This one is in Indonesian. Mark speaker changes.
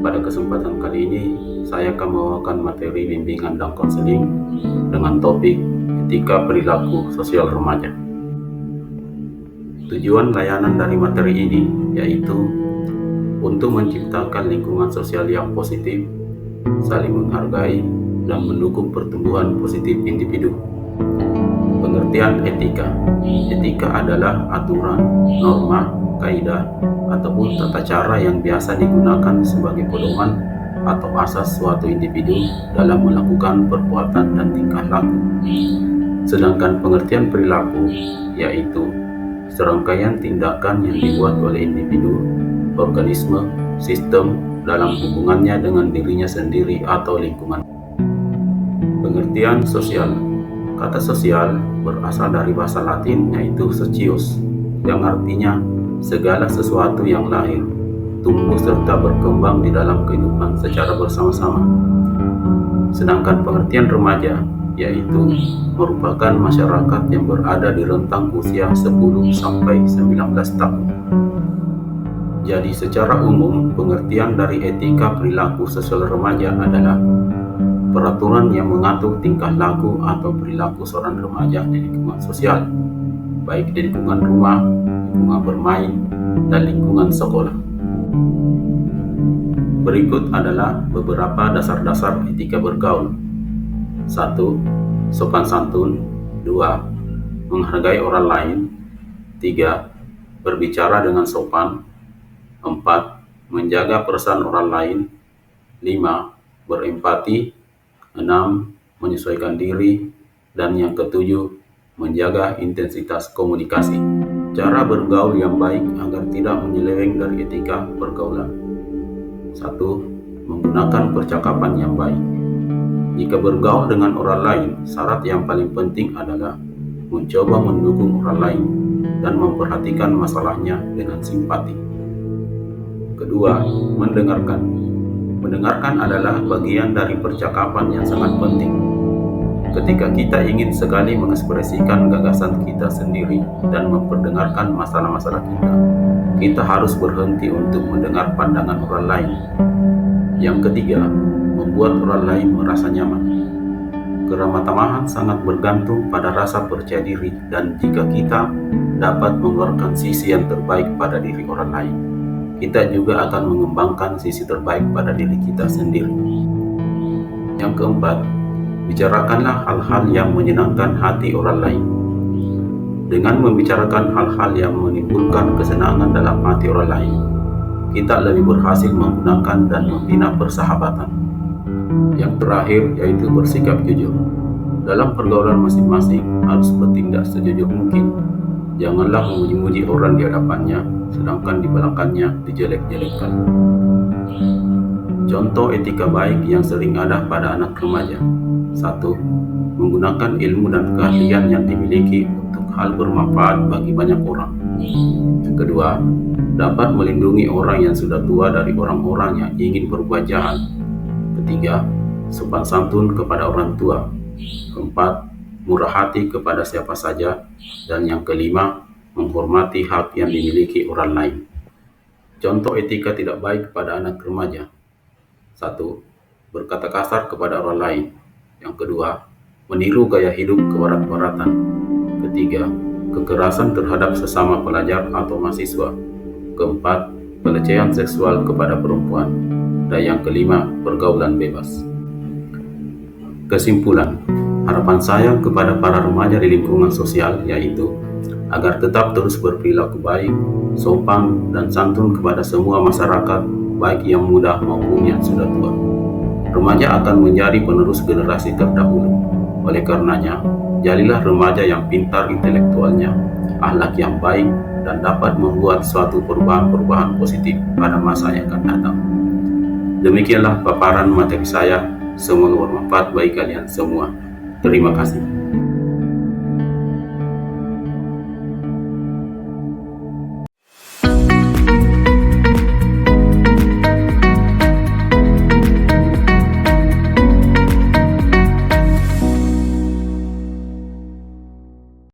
Speaker 1: Pada kesempatan kali ini, saya akan membawakan materi bimbingan dan konseling dengan topik etika perilaku sosial remaja. Tujuan layanan dari materi ini yaitu untuk menciptakan lingkungan sosial yang positif, saling menghargai, dan mendukung pertumbuhan positif individu. Pengertian etika. Etika adalah aturan, norma, kaidah, ataupun tata cara yang biasa digunakan sebagai pedoman atau asas suatu individu dalam melakukan perbuatan dan tingkah laku. Sedangkan pengertian perilaku yaitu serangkaian tindakan yang dibuat oleh individu, organisme, sistem dalam hubungannya dengan dirinya sendiri atau lingkungan. Pengertian sosial. Kata sosial berasal dari bahasa Latin yaitu socius, yang artinya segala sesuatu yang lahir, tumbuh serta berkembang di dalam kehidupan secara bersama-sama. Sedangkan pengertian remaja yaitu merupakan masyarakat yang berada di rentang usia 10 sampai 19 tahun. Jadi secara umum pengertian dari etika perilaku sosial remaja adalah peraturan yang mengatur tingkah laku atau perilaku seorang remaja di lingkungan sosial, baik di lingkungan rumah, lingkungan bermain, dan lingkungan sekolah. Berikut adalah beberapa dasar-dasar etika bergaul. 1. Sopan santun. 2. Menghargai orang lain. 3. Berbicara dengan sopan. 4. Menjaga perasaan orang lain. 5. Berempati. 6. Menyesuaikan diri. Dan yang ketujuh, menjaga intensitas komunikasi. Cara bergaul yang baik agar tidak menyeleweng dari etika pergaulan. 1. Menggunakan percakapan yang baik. Jika bergaul dengan orang lain, syarat yang paling penting adalah mencoba mendukung orang lain dan memperhatikan masalahnya dengan simpati. Kedua, mendengarkan. Mendengarkan adalah bagian dari percakapan yang sangat penting. Ketika kita ingin sekali mengekspresikan gagasan kita sendiri dan memperdengarkan masalah-masalah kita harus berhenti untuk mendengar pandangan orang lain. Yang ketiga, membuat orang lain merasa nyaman. Keramatamahan sangat bergantung pada rasa percaya diri, dan jika kita dapat mengeluarkan sisi yang terbaik pada diri orang lain, kita juga akan mengembangkan sisi terbaik pada diri kita sendiri. Yang keempat, bicarakanlah hal-hal yang menyenangkan hati orang lain. Dengan membicarakan hal-hal yang menimbulkan kesenangan dalam hati orang lain, kita lebih berhasil menggunakan dan membina persahabatan. Yang terakhir yaitu bersikap jujur. Dalam pergaulan masing-masing harus bertindak sejujur mungkin. Janganlah memuji-muji orang di hadapannya, sedangkan di belakangnya dijelek-jelekkan. Contoh etika baik yang sering ada pada anak remaja. 1. Menggunakan ilmu dan keahlian yang dimiliki untuk hal bermanfaat bagi banyak orang. Yang kedua, dapat melindungi orang yang sudah tua dari orang-orang yang ingin berbuat jahat. Ketiga, sopan santun kepada orang tua. Keempat, murah hati kepada siapa saja. Dan yang kelima, menghormati hak yang dimiliki orang lain. Contoh etika tidak baik pada anak remaja. 1. Berkata kasar kepada orang lain. Yang kedua, meniru gaya hidup kebarat-baratan. Ketiga, kekerasan terhadap sesama pelajar atau mahasiswa. Keempat, pelecehan seksual kepada perempuan. Dan yang kelima, pergaulan bebas. Kesimpulan, harapan saya kepada para remaja di lingkungan sosial yaitu agar tetap terus berperilaku baik, sopan, dan santun kepada semua masyarakat, baik yang muda maupun yang sudah tua. Remaja akan menjadi penerus generasi terdahulu. Oleh karenanya, jadilah remaja yang pintar intelektualnya, akhlak yang baik, dan dapat membuat suatu perubahan-perubahan positif pada masa yang akan datang. Demikianlah paparan materi saya. Semoga bermanfaat bagi kalian semua. Terima kasih.